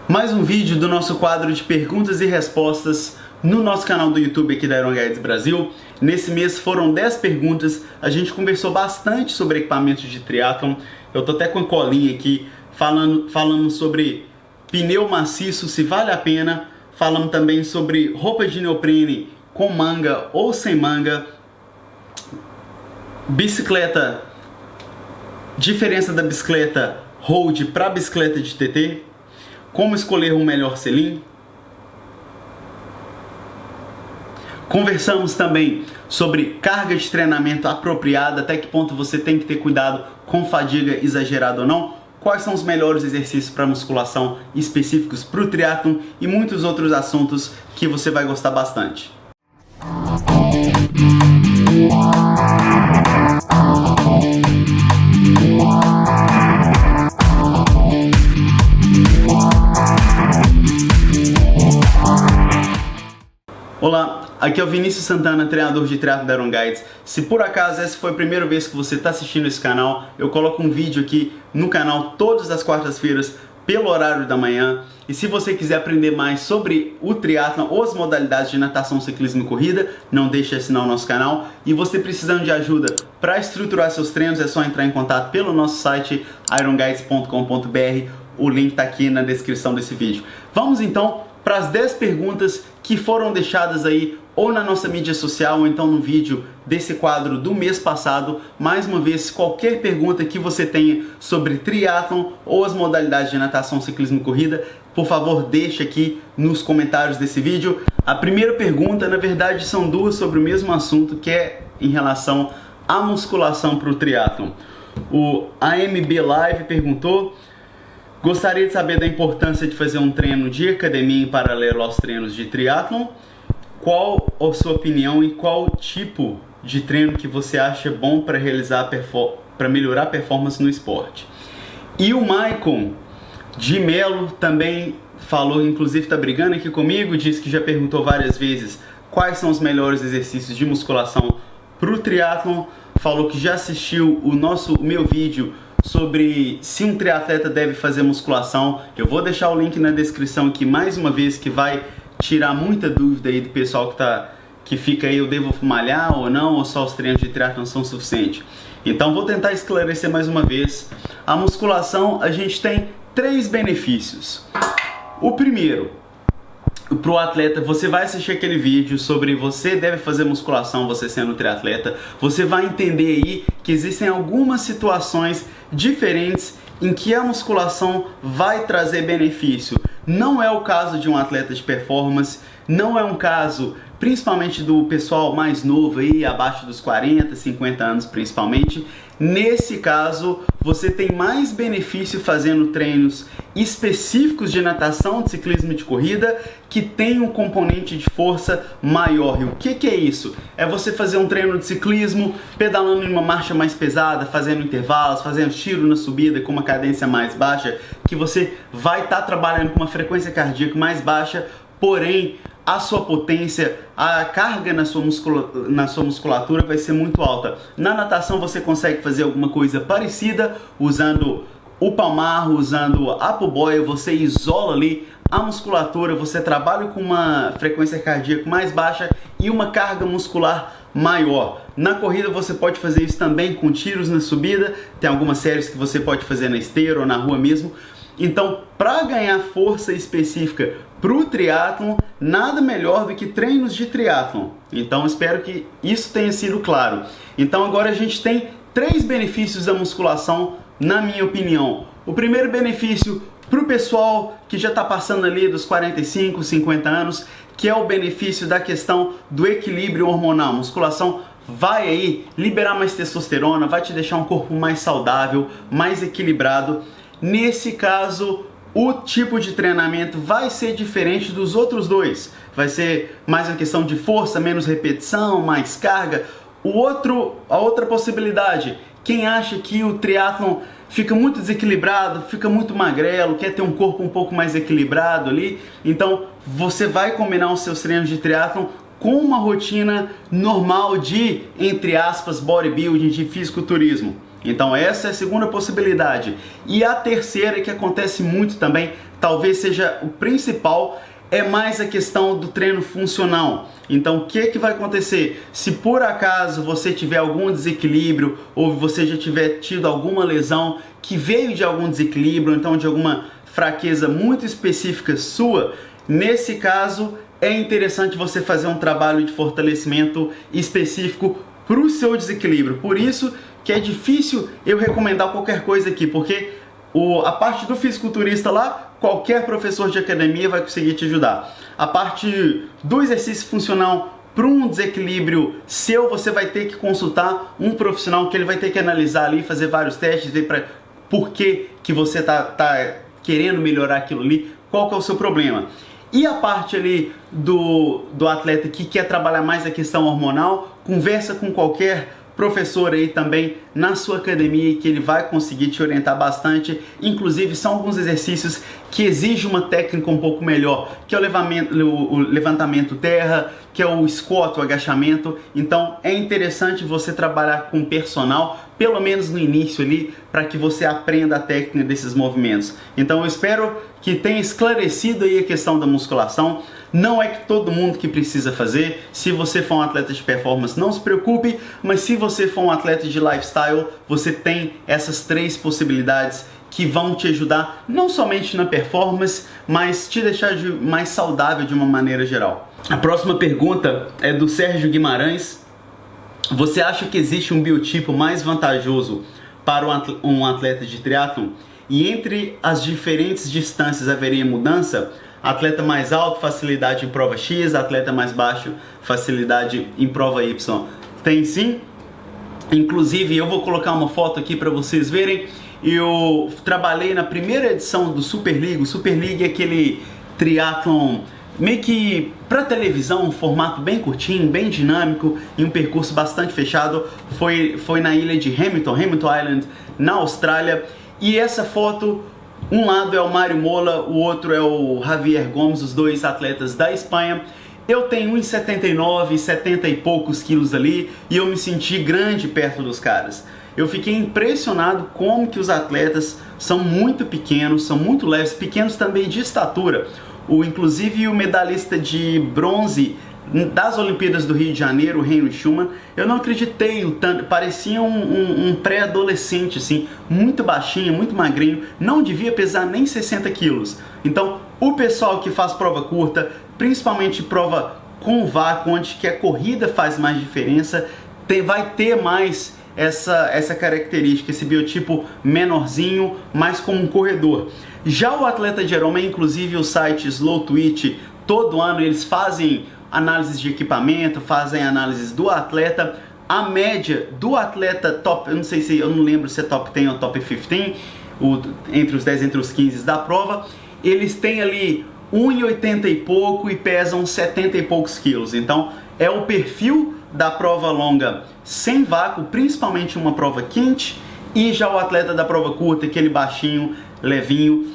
Mais um vídeo do nosso quadro de perguntas e respostas no nosso canal do YouTube aqui da Iron Guides Brasil. Nesse mês foram 10 perguntas, a gente conversou bastante sobre equipamentos de triatlon. Eu tô até com a colinha aqui falando sobre pneu maciço, se vale a pena. Falamos também sobre roupa de neoprene com manga ou sem manga. Bicicleta, diferença da bicicleta road para bicicleta de TT. Como escolher um melhor selim. Conversamos também sobre carga de treinamento apropriada, até que ponto você tem que ter cuidado com fadiga exagerada ou não, quais são os melhores exercícios para musculação específicos para o triatlon e muitos outros assuntos que você vai gostar bastante. Olá, aqui é o Vinícius Santana, treinador de triatlo da Iron Guides. Se por acaso essa foi a primeira vez que você está assistindo esse canal, eu coloco um vídeo aqui no canal todas as quartas-feiras pelo horário da manhã. E se você quiser aprender mais sobre o triatlon ou as modalidades de natação, ciclismo e corrida, não deixe de assinar o nosso canal. E você precisando de ajuda para estruturar seus treinos, é só entrar em contato pelo nosso site ironguides.com.br. O link está aqui na descrição desse vídeo. Vamos então para as 10 perguntas que foram deixadas aí ou na nossa mídia social ou então no vídeo desse quadro do mês passado. Mais uma vez, qualquer pergunta que você tenha sobre triatlon ou as modalidades de natação, ciclismo e corrida, por favor deixe aqui nos comentários desse vídeo. A primeira pergunta, na verdade, são duas sobre o mesmo assunto, que é em relação à musculação para o triatlon. O AMB Live perguntou: gostaria de saber da importância de fazer um treino de academia em paralelo aos treinos de triatlon. Qual a sua opinião e qual tipo de treino que você acha bom para realizar para melhorar a performance no esporte? E o Maicon de Melo também falou, inclusive está brigando aqui comigo, disse que já perguntou várias vezes quais são os melhores exercícios de musculação para o triatlon. Falou que já assistiu o meu vídeo sobre se um triatleta deve fazer musculação. Eu vou deixar o link na descrição aqui mais uma vez, que vai tirar muita dúvida aí do pessoal que fica aí: eu devo malhar ou não, ou só os treinos de triatlon são suficientes? Então vou tentar esclarecer mais uma vez. A musculação, a gente tem 3 benefícios. O primeiro, para o atleta, você vai assistir aquele vídeo sobre você deve fazer musculação, você sendo triatleta, você vai entender aí que existem algumas situações diferentes em que a musculação vai trazer benefício. Não é o caso de um atleta de performance, não é um caso principalmente do pessoal mais novo aí, abaixo dos 40, 50 anos principalmente. Nesse caso, você tem mais benefício fazendo treinos específicos de natação, de ciclismo e de corrida, que tem um componente de força maior. E o que é isso? É você fazer um treino de ciclismo, pedalando em uma marcha mais pesada, fazendo intervalos, fazendo tiro na subida com uma cadência mais baixa, que você vai estar trabalhando com uma frequência cardíaca mais baixa, porém a sua potência, a carga na sua musculatura vai ser muito alta. Na natação você consegue fazer alguma coisa parecida usando o palmar, usando a upper boy, você isola ali a musculatura, você trabalha com uma frequência cardíaca mais baixa e uma carga muscular maior. Na corrida você pode fazer isso também com tiros na subida, tem algumas séries que você pode fazer na esteira ou na rua mesmo. Então, para ganhar força específica para o triatlon, nada melhor do que treinos de triatlon. Então, espero que isso tenha sido claro. Então, agora a gente tem 3 benefícios da musculação, na minha opinião. O primeiro benefício para o pessoal que já está passando ali dos 45, 50 anos, que é o benefício da questão do equilíbrio hormonal. A musculação vai aí liberar mais testosterona, vai te deixar um corpo mais saudável, mais equilibrado. Nesse caso, o tipo de treinamento vai ser diferente dos outros dois. Vai ser mais uma questão de força, menos repetição, mais carga. A outra possibilidade, quem acha que o triatlon fica muito desequilibrado, fica muito magrelo, quer ter um corpo um pouco mais equilibrado ali, então você vai combinar os seus treinos de triatlon com uma rotina normal de, entre aspas, bodybuilding, de fisiculturismo. Então essa é a segunda possibilidade. E a terceira, que acontece muito também, talvez seja o principal, é mais a questão do treino funcional. Então, o que vai acontecer? Se por acaso você tiver algum desequilíbrio ou você já tiver tido alguma lesão que veio de algum desequilíbrio, então de alguma fraqueza muito específica sua, nesse caso é interessante você fazer um trabalho de fortalecimento específico para o seu desequilíbrio. Por isso que é difícil eu recomendar qualquer coisa aqui, porque a parte do fisiculturista lá, qualquer professor de academia vai conseguir te ajudar. A parte do exercício funcional para um desequilíbrio seu, você vai ter que consultar um profissional que ele vai ter que analisar ali, fazer vários testes, ver para por que você tá querendo melhorar aquilo ali, qual que é o seu problema. E a parte ali do atleta que quer trabalhar mais a questão hormonal, conversa com qualquer professor aí também na sua academia que ele vai conseguir te orientar bastante. Inclusive são alguns exercícios que exigem uma técnica um pouco melhor, que é o levantamento terra, que é o squat, o agachamento. Então é interessante você trabalhar com personal, pelo menos no início ali, para que você aprenda a técnica desses movimentos. Então eu espero que tenha esclarecido aí a questão da musculação. Não é que todo mundo que precisa fazer. Se você for um atleta de performance, não se preocupe, mas se você for um atleta de lifestyle, você tem essas 3 possibilidades que vão te ajudar não somente na performance, mas te deixar mais saudável de uma maneira geral. A próxima pergunta é do Sérgio Guimarães. Você acha que existe um biotipo mais vantajoso para um atleta de triatlon? E entre as diferentes distâncias haveria mudança? Atleta mais alto, facilidade em prova X, atleta mais baixo, facilidade em prova Y. Tem sim. Inclusive eu vou colocar uma foto aqui para vocês verem. Eu trabalhei na primeira edição do Super League. O Super League é aquele triatlon meio que para televisão, um formato bem curtinho, bem dinâmico e um percurso bastante fechado. Foi na ilha de Hamilton Island, na Austrália. E essa foto, um lado é o Mário Mola, o outro é o Javier Gomes, os dois atletas da Espanha. Eu tenho 1,79, 70 e poucos quilos ali, e eu me senti grande perto dos caras. Eu fiquei impressionado como que os atletas são muito pequenos, são muito leves, pequenos também de estatura. Inclusive o medalhista de bronze das Olimpíadas do Rio de Janeiro, o Henry Schumann, eu não acreditei o tanto, parecia um pré-adolescente, assim, muito baixinho, muito magrinho, não devia pesar nem 60 quilos. Então, o pessoal que faz prova curta, principalmente prova com vácuo, onde que a corrida faz mais diferença, vai ter mais essa característica, esse biotipo menorzinho, mais como um corredor. Já o atleta de Ironman, inclusive o site Slow Twitch, todo ano eles fazem análises de equipamento, fazem análises do atleta. A média do atleta top, eu não lembro se é top 10 ou top 15, entre os 10 entre os 15 da prova, eles têm ali 1,80 e pouco e pesam 70 e poucos quilos. Então é o perfil da prova longa sem vácuo, principalmente uma prova quente, e já o atleta da prova curta, aquele baixinho, levinho.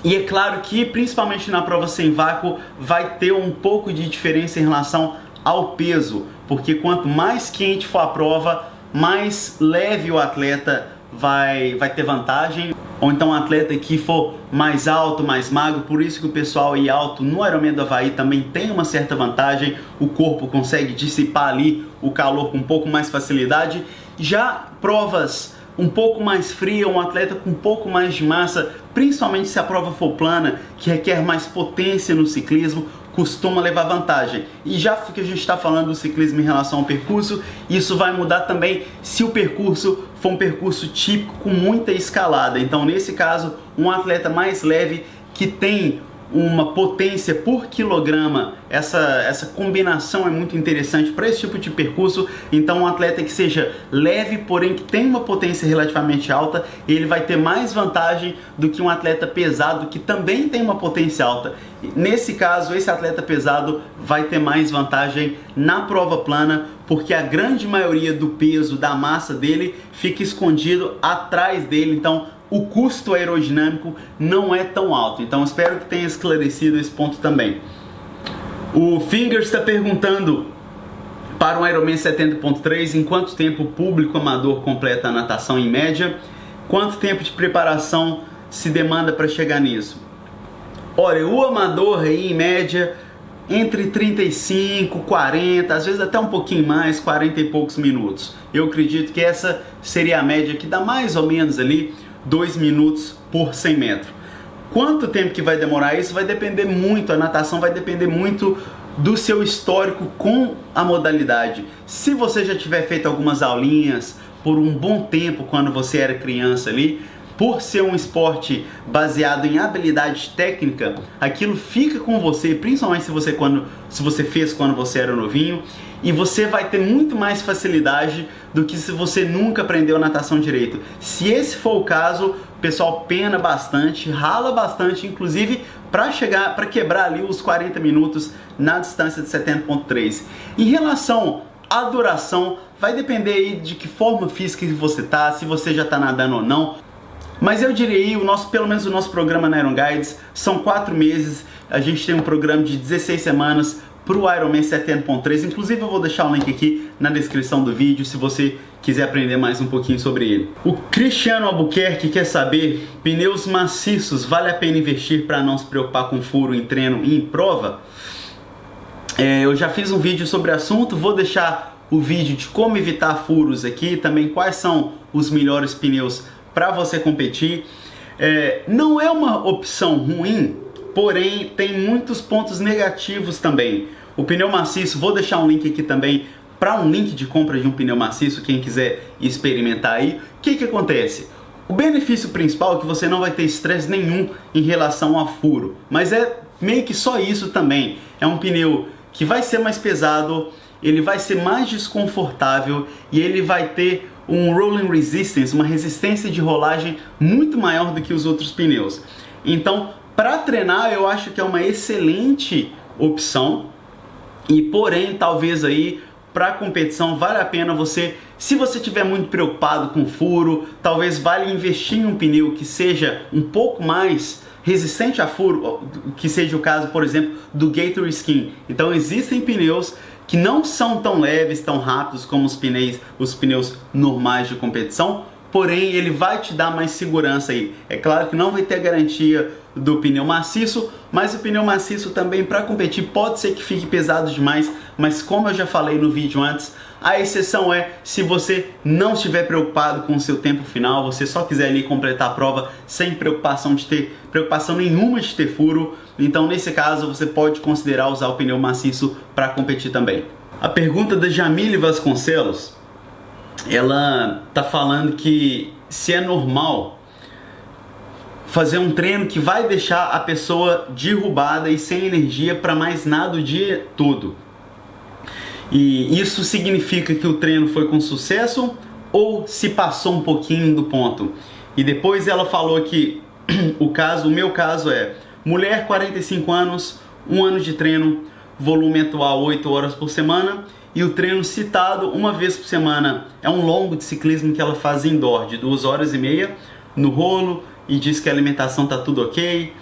E é claro que, principalmente na prova sem vácuo, vai ter um pouco de diferença em relação ao peso, porque quanto mais quente for a prova, mais leve o atleta vai ter vantagem. Ou então um atleta que for mais alto, mais magro, por isso que o pessoal aí alto no Ironman do Havaí também tem uma certa vantagem, o corpo consegue dissipar ali o calor com um pouco mais facilidade. Já provas um pouco mais fria, um atleta com um pouco mais de massa, principalmente se a prova for plana, que requer mais potência no ciclismo, costuma levar vantagem. E já que a gente está falando do ciclismo em relação ao percurso, isso vai mudar também se o percurso for um percurso típico com muita escalada. Então, nesse caso, um atleta mais leve que tem uma potência por quilograma, essa combinação é muito interessante para esse tipo de percurso. Então um atleta que seja leve, porém que tem uma potência relativamente alta, ele vai ter mais vantagem do que um atleta pesado que também tem uma potência alta. Nesse caso, esse atleta pesado vai ter mais vantagem na prova plana, porque a grande maioria do peso, da massa dele, fica escondido atrás dele. Então o custo aerodinâmico não é tão alto. Então espero que tenha esclarecido esse ponto também. O Fingers está perguntando, para um Ironman 70.3, em quanto tempo o público amador completa a natação em média? Quanto tempo de preparação se demanda para chegar nisso? Olha, o amador aí em média entre 35, 40, às vezes até um pouquinho mais, 40 e poucos minutos. Eu acredito que essa seria a média, que dá mais ou menos ali 2 minutos por 100 metros. Quanto tempo que vai demorar isso vai depender muito, a natação vai depender muito do seu histórico com a modalidade. Se você já tiver feito algumas aulinhas por um bom tempo quando você era criança ali, por ser um esporte baseado em habilidade técnica, aquilo fica com você, principalmente se você fez quando você era novinho, e você vai ter muito mais facilidade do que se você nunca aprendeu natação direito. Se esse for o caso, o pessoal pena bastante, rala bastante, inclusive para quebrar ali os 40 minutos na distância de 70.3. Em relação à duração, vai depender aí de que forma física que você tá, se você já está nadando ou não. Mas eu diria aí, pelo menos o nosso programa na Iron Guides são 4 meses. A gente tem um programa de 16 semanas para o Ironman 70.3. Inclusive eu vou deixar o link aqui na descrição do vídeo se você quiser aprender mais um pouquinho sobre ele. O Cristiano Albuquerque quer saber: pneus maciços, vale a pena investir para não se preocupar com furo em treino e em prova? Eu já fiz um vídeo sobre o assunto, vou deixar o vídeo de como evitar furos aqui, também quais são os melhores pneus para você competir. Não é uma opção ruim, porém tem muitos pontos negativos também. O pneu maciço, vou deixar um link aqui também para um link de compra de um pneu maciço, quem quiser experimentar aí. O que acontece? O benefício principal é que você não vai ter estresse nenhum em relação a furo, mas é meio que só isso também. É um pneu que vai ser mais pesado, ele vai ser mais desconfortável e ele vai ter um rolling resistance, uma resistência de rolagem muito maior do que os outros pneus. Então, para treinar, eu acho que é uma excelente opção. E porém, talvez aí para competição vale a pena você, se você estiver muito preocupado com furo, talvez valha investir em um pneu que seja um pouco mais resistente a furo, que seja o caso, por exemplo, do Gator Skin. Então existem pneus que não são tão leves, tão rápidos como os pneus normais de competição, porém ele vai te dar mais segurança aí. É claro que não vai ter a garantia do pneu maciço, mas o pneu maciço também para competir pode ser que fique pesado demais, mas como eu já falei no vídeo antes, a exceção é se você não estiver preocupado com o seu tempo final, você só quiser ali completar a prova sem preocupação nenhuma de ter furo, então nesse caso você pode considerar usar o pneu maciço para competir também. A pergunta da Jamile Vasconcelos, ela tá falando que se é normal fazer um treino que vai deixar a pessoa derrubada e sem energia para mais nada o dia todo. E isso significa que o treino foi com sucesso ou se passou um pouquinho do ponto? E depois ela falou que o meu caso é mulher, 45 anos, 1 ano de treino, volume atual 8 horas por semana, e o treino citado uma vez por semana é um longo de ciclismo que ela faz indoor, de 2 horas e meia, no rolo, e diz que a alimentação tá tudo ok,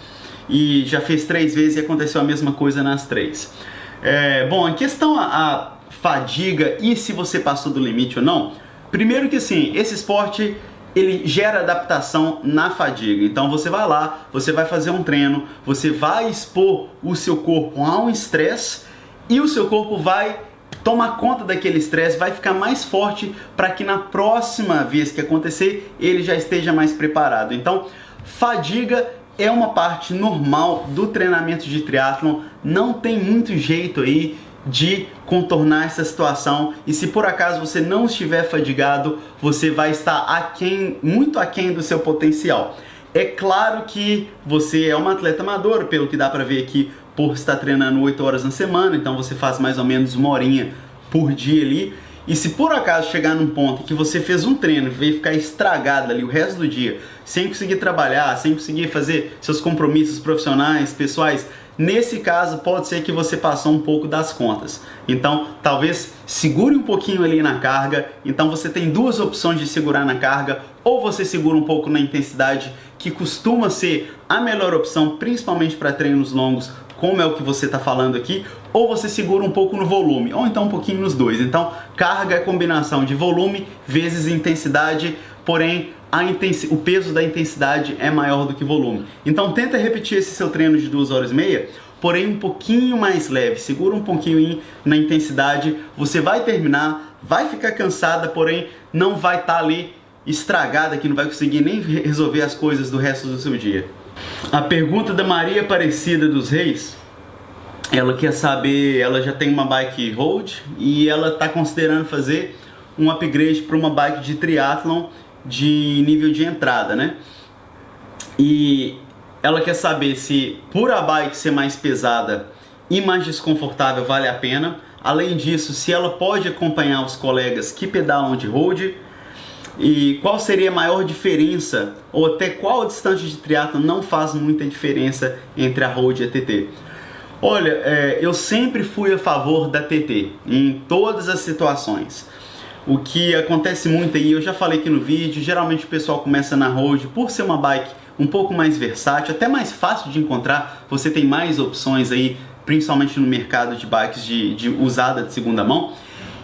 e já fez 3 vezes e aconteceu a mesma coisa nas 3. Bom, em questão a fadiga e se você passou do limite ou não, primeiro que assim, esse esporte ele gera adaptação na fadiga. Então você vai lá, você vai fazer um treino, você vai expor o seu corpo a um estresse e o seu corpo vai tomar conta daquele estresse, vai ficar mais forte para que na próxima vez que acontecer ele já esteja mais preparado. Então, fadiga é uma parte normal do treinamento de triatlon, não tem muito jeito aí de contornar essa situação, e se por acaso você não estiver fadigado, você vai estar muito aquém do seu potencial. É claro que você é uma atleta amador, pelo que dá para ver aqui, por estar treinando 8 horas na semana, então você faz mais ou menos 1 horinha por dia ali, e se por acaso chegar num ponto que você fez um treino e veio ficar estragado ali o resto do dia, sem conseguir trabalhar, sem conseguir fazer seus compromissos profissionais, pessoais, nesse caso pode ser que você passou um pouco das contas. Então talvez segure um pouquinho ali na carga. Então você tem 2 opções de segurar na carga: ou você segura um pouco na intensidade, que costuma ser a melhor opção, principalmente para treinos longos, como é o que você está falando aqui, ou você segura um pouco no volume, ou então um pouquinho nos dois. Então carga é combinação de volume vezes intensidade, porém o peso da intensidade é maior do que o volume. Então tenta repetir esse seu treino de 2h30, porém um pouquinho mais leve, segura um pouquinho na intensidade, você vai terminar, vai ficar cansada, porém não vai estar ali estragada, que não vai conseguir nem resolver as coisas do resto do seu dia. A pergunta da Maria Aparecida dos Reis, ela quer saber, ela já tem uma bike road e ela está considerando fazer um upgrade para uma bike de triathlon de nível de entrada, né? E ela quer saber se por a bike ser mais pesada e mais desconfortável vale a pena. Além disso, se ela pode acompanhar os colegas que pedalam de road e qual seria a maior diferença ou até qual distância de triatlon não faz muita diferença entre a road e a TT. Olha, eu sempre fui a favor da TT em todas as situações. O que acontece muito aí, eu já falei aqui no vídeo, geralmente o pessoal começa na road por ser uma bike um pouco mais versátil, até mais fácil de encontrar, você tem mais opções aí, principalmente no mercado de bikes de usada de segunda mão.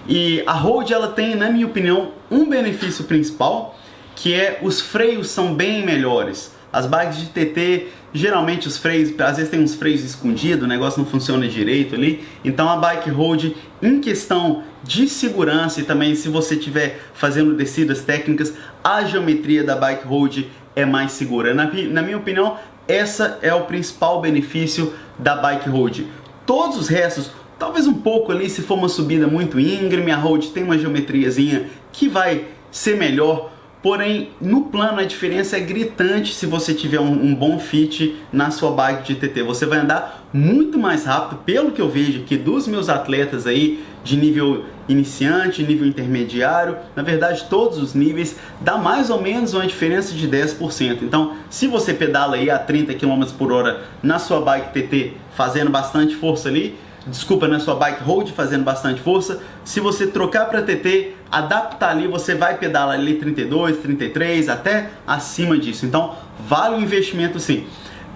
E a road, ela tem, na minha opinião, um benefício principal, que é os freios são bem melhores. As bikes de TT, geralmente os freios, às vezes tem uns freios escondidos, o negócio não funciona direito ali. Então a bike road, em questão de segurança e também se você estiver fazendo descidas técnicas, a geometria da bike road é mais segura. Na minha opinião, essa é o principal benefício da bike road. Todos os restos, talvez um pouco ali, se for uma subida muito íngreme, a road tem uma geometriazinha que vai ser melhor. Porém, no plano a diferença é gritante se você tiver um bom fit na sua bike de TT. Você vai andar muito mais rápido, pelo que eu vejo aqui dos meus atletas aí, de nível iniciante, nível intermediário, na verdade todos os níveis, dá mais ou menos uma diferença de 10%. Então, se você pedala aí a 30 km por hora na sua bike TT, fazendo bastante força ali, na sua bike road fazendo bastante força, se você trocar para TT, adaptar ali, você vai pedalar ali 32, 33, até acima disso. Então, vale o investimento sim.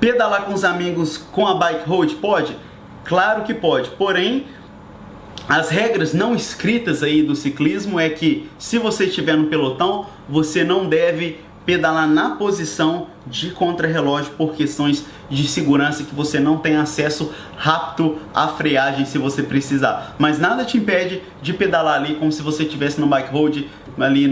Pedalar com os amigos com a bike road pode? Claro que pode, porém, as regras não escritas aí do ciclismo é que se você estiver no pelotão, você não deve pedalar na posição de contrarrelógio por questões de segurança, que você não tem acesso rápido à freagem se você precisar. Mas nada te impede de pedalar ali como se você estivesse no bike road, ali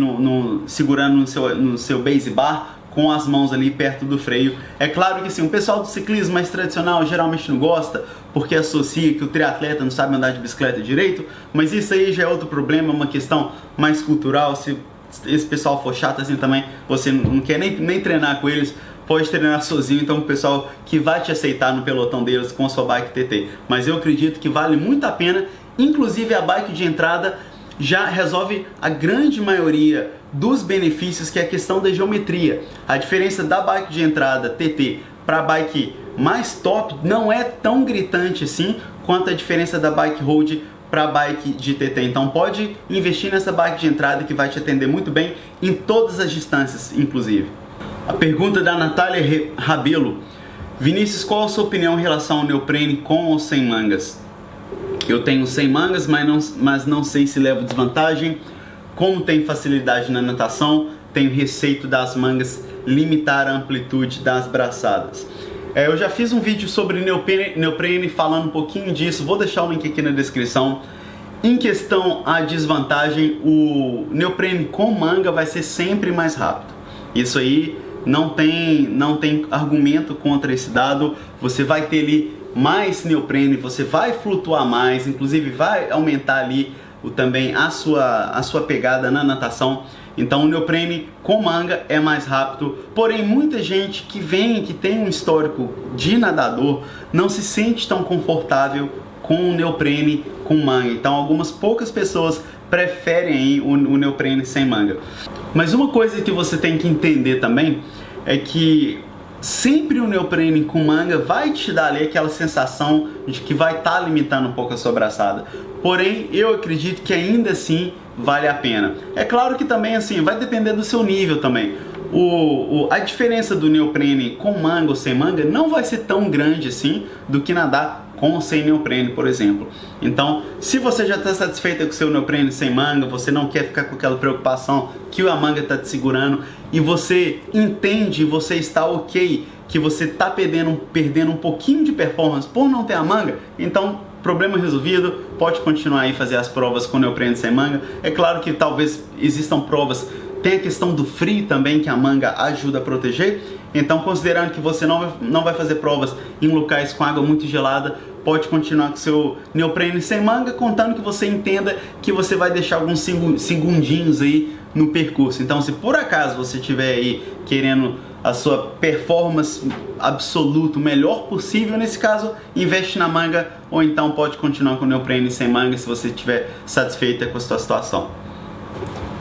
segurando no seu base bar, com as mãos ali perto do freio. É claro que sim, o pessoal do ciclismo mais tradicional geralmente não gosta, porque associa que o triatleta não sabe andar de bicicleta direito, mas isso aí já é outro problema, uma questão mais cultural. Se esse pessoal for chato assim também, você não quer nem treinar com eles, pode treinar sozinho, então o pessoal que vai te aceitar no pelotão deles com a sua bike TT. Mas eu acredito que vale muito a pena, inclusive a bike de entrada já resolve a grande maioria dos benefícios, que é a questão da geometria. A diferença da bike de entrada TT para a bike mais top não é tão gritante assim quanto a diferença da bike road para a bike de TT. Então pode investir nessa bike de entrada que vai te atender muito bem em todas as distâncias, inclusive. A pergunta da Natália Rabelo: Vinícius, qual a sua opinião em relação ao neoprene com ou sem mangas? Eu tenho sem mangas, mas não sei se levo desvantagem. Como tenho facilidade na natação, tenho receio das mangas limitar a amplitude das braçadas. Eu já fiz um vídeo sobre neoprene falando um pouquinho disso, vou deixar o link aqui na descrição. Em questão à desvantagem, o neoprene com manga vai ser sempre mais rápido. Isso aí não tem argumento contra esse dado. Você vai ter ali mais neoprene, você vai flutuar mais, inclusive vai aumentar ali também a sua pegada na natação. Então o neoprene com manga é mais rápido, porém muita gente que tem um histórico de nadador não se sente tão confortável com o neoprene com manga. Então algumas poucas pessoas preferem aí o neoprene sem manga. Mas uma coisa que você tem que entender também é que sempre o neoprene com manga vai te dar ali aquela sensação de que vai estar limitando um pouco a sua braçada. Porém, eu acredito que ainda assim vale a pena. É claro que também assim vai depender do seu nível também. A diferença do neoprene com manga ou sem manga não vai ser tão grande assim do que nadar com ou sem neoprene, por exemplo. Então, se você já está satisfeita com o seu neoprene sem manga, você não quer ficar com aquela preocupação que a manga está te segurando, e você entende, você está ok, que você está perdendo um pouquinho de performance por não ter a manga, então problema resolvido, pode continuar aí fazer as provas com neoprene sem manga. É claro que talvez existam provas, tem a questão do frio também, que a manga ajuda a proteger. Então, considerando que você não vai fazer provas em locais com água muito gelada, pode continuar com seu neoprene sem manga, contando que você entenda que você vai deixar alguns segundinhos aí no percurso. Então, se por acaso você estiver aí querendo a sua performance absoluta, o melhor possível, nesse caso, investe na manga, ou então pode continuar com o neoprene sem manga se você estiver satisfeita com a sua situação.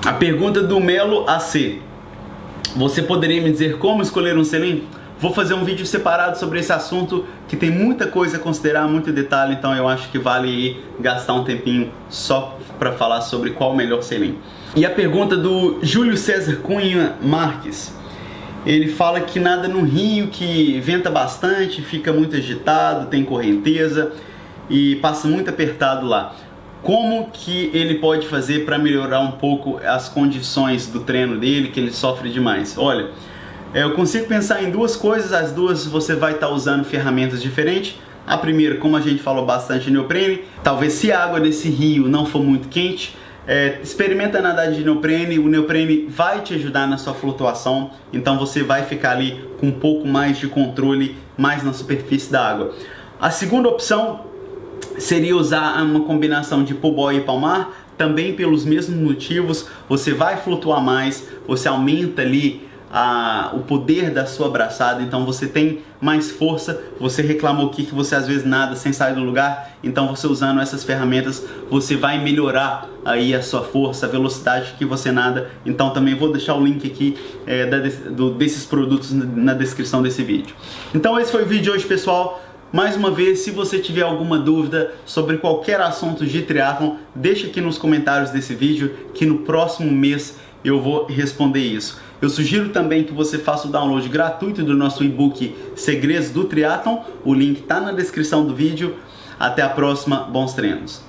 A pergunta do Melo AC: você poderia me dizer como escolher um selim? Vou fazer um vídeo separado sobre esse assunto, que tem muita coisa a considerar, muito detalhe, então eu acho que vale aí gastar um tempinho só para falar sobre qual o melhor selim. E a pergunta do Júlio César Cunha Marques: ele fala que nada no rio, que venta bastante, fica muito agitado, tem correnteza e passa muito apertado lá. Como que ele pode fazer para melhorar um pouco as condições do treino dele, que ele sofre demais? Olha, eu consigo pensar em duas coisas, as duas você vai estar usando ferramentas diferentes. A primeira, como a gente falou bastante, neoprene. Talvez se a água desse rio não for muito quente, experimenta nadar de neoprene. O neoprene vai te ajudar na sua flutuação, então você vai ficar ali com um pouco mais de controle, mais na superfície da água. A segunda opção seria usar uma combinação de pull buoy e palmar, também pelos mesmos motivos. Você vai flutuar mais, você aumenta ali o poder da sua braçada, então você tem mais força. Você reclamou aqui que você às vezes nada sem sair do lugar, então você usando essas ferramentas, você vai melhorar aí a sua força, a velocidade que você nada. Então também vou deixar o link aqui desses produtos na descrição desse vídeo. Então esse foi o vídeo de hoje, pessoal. Mais uma vez, se você tiver alguma dúvida sobre qualquer assunto de triatlon, deixa aqui nos comentários desse vídeo, que no próximo mês eu vou responder isso. Eu sugiro também que você faça o download gratuito do nosso e-book Segredos do Triatlon. O link está na descrição do vídeo. Até a próxima, bons treinos!